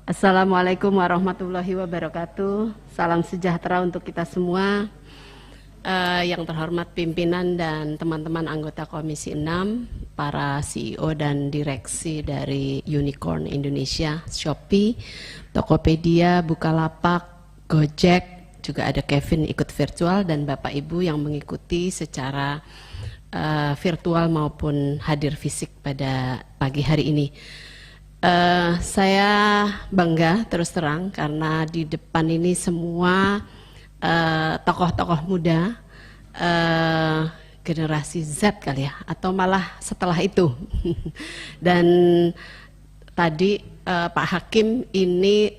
Assalamualaikum warahmatullahi wabarakatuh. Salam sejahtera untuk kita semua. Yang terhormat pimpinan dan teman-teman anggota Komisi 6, para CEO dan direksi dari Unicorn Indonesia, Shopee, Tokopedia, Bukalapak, Gojek, juga ada Kevin ikut virtual, dan Bapak Ibu yang mengikuti secara virtual maupun hadir fisik pada pagi hari ini. Saya bangga terus terang karena di depan ini semua tokoh-tokoh muda, generasi Z kali ya, atau malah setelah itu. Dan tadi Pak Hakim ini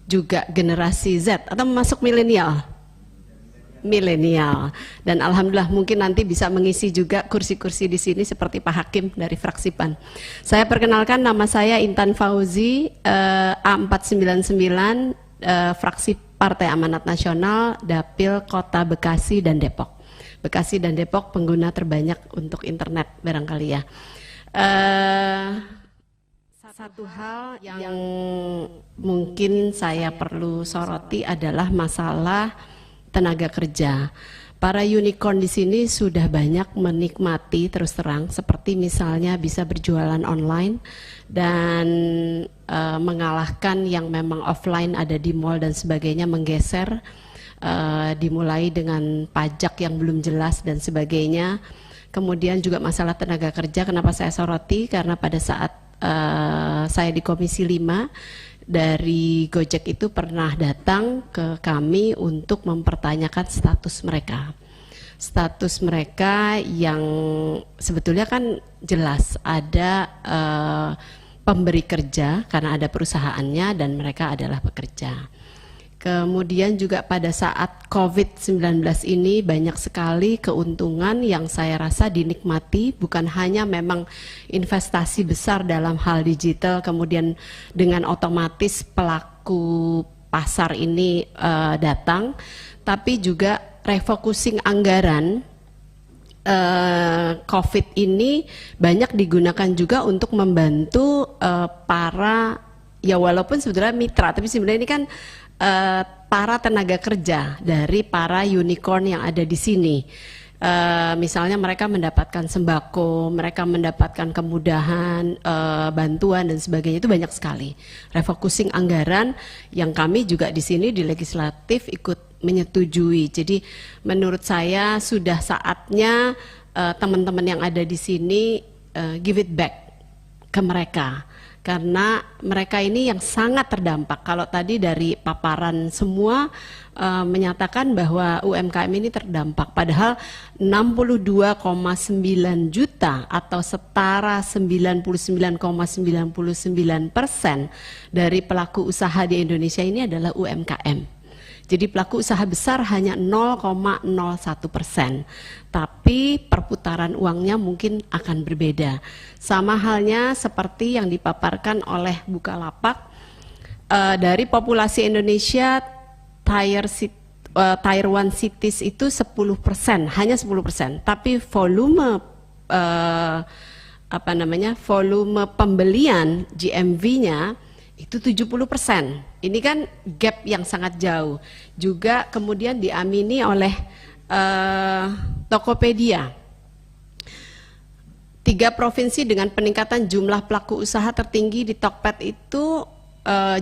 juga generasi Z atau masuk milenial. Dan alhamdulillah mungkin nanti bisa mengisi juga kursi-kursi di sini seperti Pak Hakim dari fraksi PAN. Saya perkenalkan, nama saya Intan Fauzi, A499, fraksi Partai Amanat Nasional, Dapil Kota Bekasi dan Depok. Bekasi dan Depok pengguna terbanyak untuk internet barangkali ya. Satu hal yang mungkin saya perlu soroti adalah masalah tenaga kerja. Para unicorn di sini sudah banyak menikmati terus terang, seperti misalnya bisa berjualan online dan mengalahkan yang memang offline ada di mall dan sebagainya, menggeser, dimulai dengan pajak yang belum jelas dan sebagainya. Kemudian juga masalah tenaga kerja, kenapa saya soroti? Karena pada saat saya di Komisi 5 dari Gojek itu pernah datang ke kami untuk mempertanyakan status mereka. Status mereka yang sebetulnya kan jelas ada pemberi kerja karena ada perusahaannya dan mereka adalah pekerja. Kemudian juga pada saat COVID-19 ini banyak sekali keuntungan yang saya rasa dinikmati, bukan hanya memang investasi besar dalam hal digital, kemudian dengan otomatis pelaku pasar ini datang, tapi juga refocusing anggaran COVID ini banyak digunakan juga untuk membantu para, ya walaupun sebetulnya mitra, tapi sebenarnya ini kan para tenaga kerja dari para unicorn yang ada di sini. Misalnya mereka mendapatkan sembako, mereka mendapatkan kemudahan, bantuan dan sebagainya, itu banyak sekali. Refocusing anggaran yang kami juga di sini di legislatif ikut menyetujui. Jadi menurut saya sudah saatnya teman-teman yang ada di sini give it back ke mereka. Karena mereka ini yang sangat terdampak. Kalau tadi dari paparan semua menyatakan bahwa UMKM ini terdampak, padahal 62,9 juta atau setara 99,99% dari pelaku usaha di Indonesia ini adalah UMKM. Jadi pelaku usaha besar hanya 0,01%, tapi perputaran uangnya mungkin akan berbeda. Sama halnya seperti yang dipaparkan oleh Bukalapak, dari populasi Indonesia Tier 1 cities itu 10%, hanya 10%, tapi volume volume pembelian GMV-nya itu 70%. Ini kan gap yang sangat jauh. Juga kemudian diamini oleh Tokopedia. 3 provinsi dengan peningkatan jumlah pelaku usaha tertinggi di Tokped itu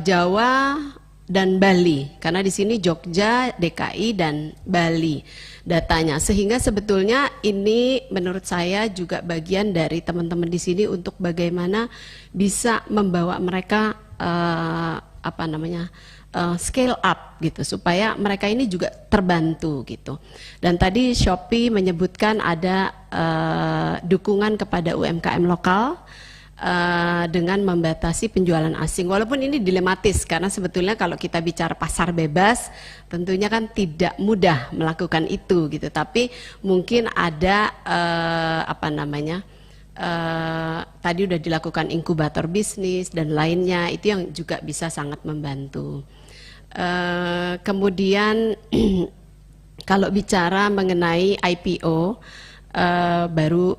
Jawa dan Bali. Karena di sini Jogja, DKI dan Bali datanya. Sehingga sebetulnya ini menurut saya juga bagian dari teman-teman di sini untuk bagaimana bisa membawa mereka scale up gitu, supaya mereka ini juga terbantu gitu. Dan tadi Shopee menyebutkan ada dukungan kepada UMKM lokal dengan membatasi penjualan asing. Walaupun ini dilematis karena sebetulnya kalau kita bicara pasar bebas tentunya kan tidak mudah melakukan itu gitu. Tapi mungkin ada tadi udah dilakukan inkubator bisnis dan lainnya, itu yang juga bisa sangat membantu. Kemudian kalau bicara mengenai IPO, baru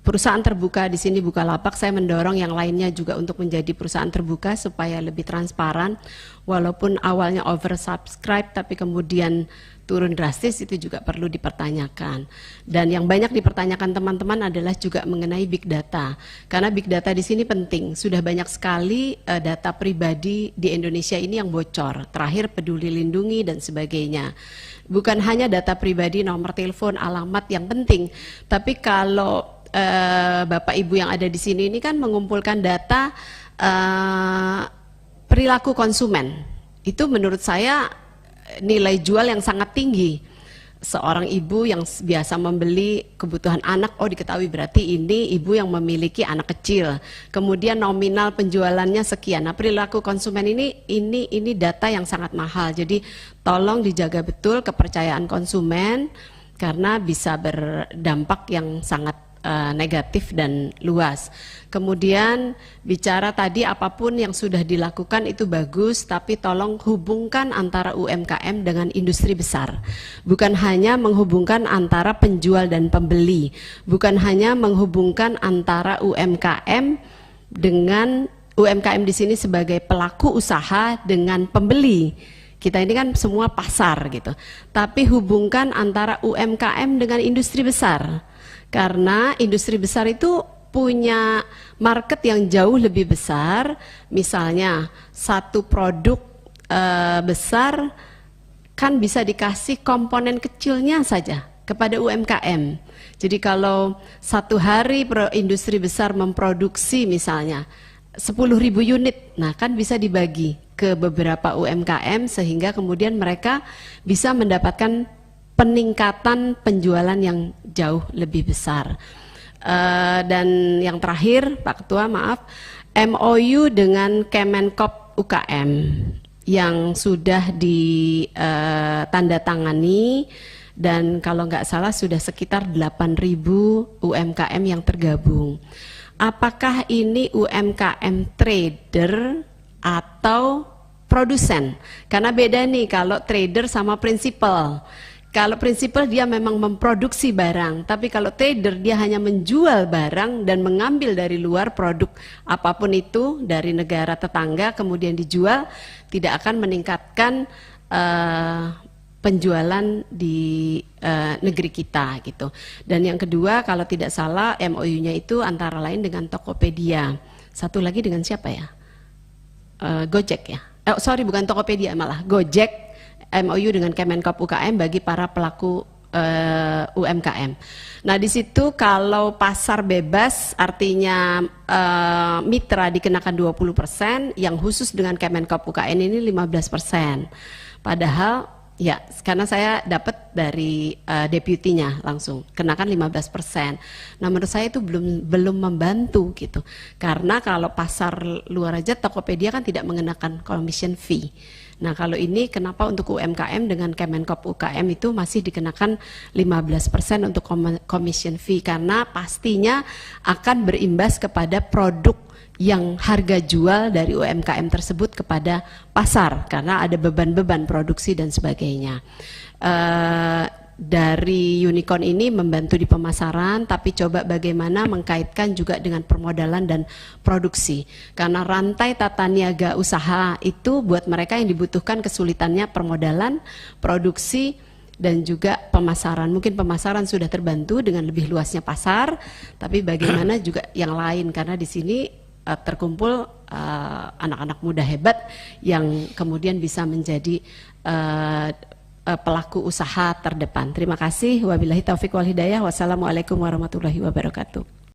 perusahaan terbuka di sini Bukalapak, saya mendorong yang lainnya juga untuk menjadi perusahaan terbuka supaya lebih transparan. Walaupun awalnya oversubscribe tapi kemudian turun drastis, itu juga perlu dipertanyakan. Dan yang banyak dipertanyakan teman-teman adalah juga mengenai big data. Karena big data di sini penting. Sudah banyak sekali data pribadi di Indonesia ini yang bocor. Terakhir Peduli Lindungi dan sebagainya. Bukan hanya data pribadi, nomor telepon, alamat yang penting, tapi kalau Bapak Ibu yang ada di sini ini kan mengumpulkan data perilaku konsumen, itu menurut saya nilai jual yang sangat tinggi. Seorang ibu yang biasa membeli kebutuhan anak, oh diketahui berarti ini ibu yang memiliki anak kecil. Kemudian nominal penjualannya sekian. Nah, perilaku konsumen ini data yang sangat mahal. Jadi tolong dijaga betul kepercayaan konsumen karena bisa berdampak yang sangat negatif dan luas. Kemudian bicara tadi apapun yang sudah dilakukan itu bagus, tapi tolong hubungkan antara UMKM dengan industri besar. Bukan hanya menghubungkan antara penjual dan pembeli, bukan hanya menghubungkan antara UMKM dengan UMKM di sini sebagai pelaku usaha dengan pembeli. Kita ini kan semua pasar gitu. Tapi hubungkan antara UMKM dengan industri besar. Karena industri besar itu punya market yang jauh lebih besar. Misalnya satu produk besar kan bisa dikasih komponen kecilnya saja kepada UMKM. Jadi kalau satu hari industri besar memproduksi misalnya 10.000 unit, nah kan bisa dibagi ke beberapa UMKM sehingga kemudian mereka bisa mendapatkan peningkatan penjualan yang jauh lebih besar. Dan yang terakhir, Pak Ketua, maaf, MOU dengan Kemenkop UKM yang sudah ditandatangani dan kalau nggak salah sudah sekitar 8.000 UMKM yang tergabung. Apakah ini UMKM trader atau produsen? Karena beda nih kalau trader sama prinsipal. Kalau prinsipal dia memang memproduksi barang, tapi kalau trader dia hanya menjual barang dan mengambil dari luar produk apapun itu dari negara tetangga kemudian dijual, tidak akan meningkatkan penjualan di negeri kita gitu. Dan yang kedua kalau tidak salah MOU-nya itu antara lain dengan Tokopedia. Satu lagi dengan siapa ya? Gojek ya? Sorry bukan Tokopedia malah Gojek. MOU dengan Kemenkop UKM bagi para pelaku UMKM. Nah di situ kalau pasar bebas artinya mitra dikenakan 20%, yang khusus dengan Kemenkop UKM ini 15%. Padahal ya karena saya dapat dari deputinya langsung kenakan 15%. Nah menurut saya itu belum membantu gitu. Karena kalau pasar luar aja Tokopedia kan tidak mengenakan commission fee. Nah kalau ini kenapa untuk UMKM dengan Kemenkop UKM itu masih dikenakan 15% untuk commission fee, karena pastinya akan berimbas kepada produk yang harga jual dari UMKM tersebut kepada pasar karena ada beban-beban produksi dan sebagainya. Dari Unicorn ini membantu di pemasaran, tapi coba bagaimana mengkaitkan juga dengan permodalan dan produksi. Karena rantai tata niaga usaha itu buat mereka yang dibutuhkan kesulitannya permodalan, produksi, dan juga pemasaran. Mungkin pemasaran sudah terbantu dengan lebih luasnya pasar, tapi bagaimana juga yang lain, karena di sini terkumpul anak-anak muda hebat yang kemudian bisa menjadi pelaku usaha terdepan. Terima kasih. Wabillahi taufiq wal hidayah. Wassalamualaikum warahmatullahi wabarakatuh.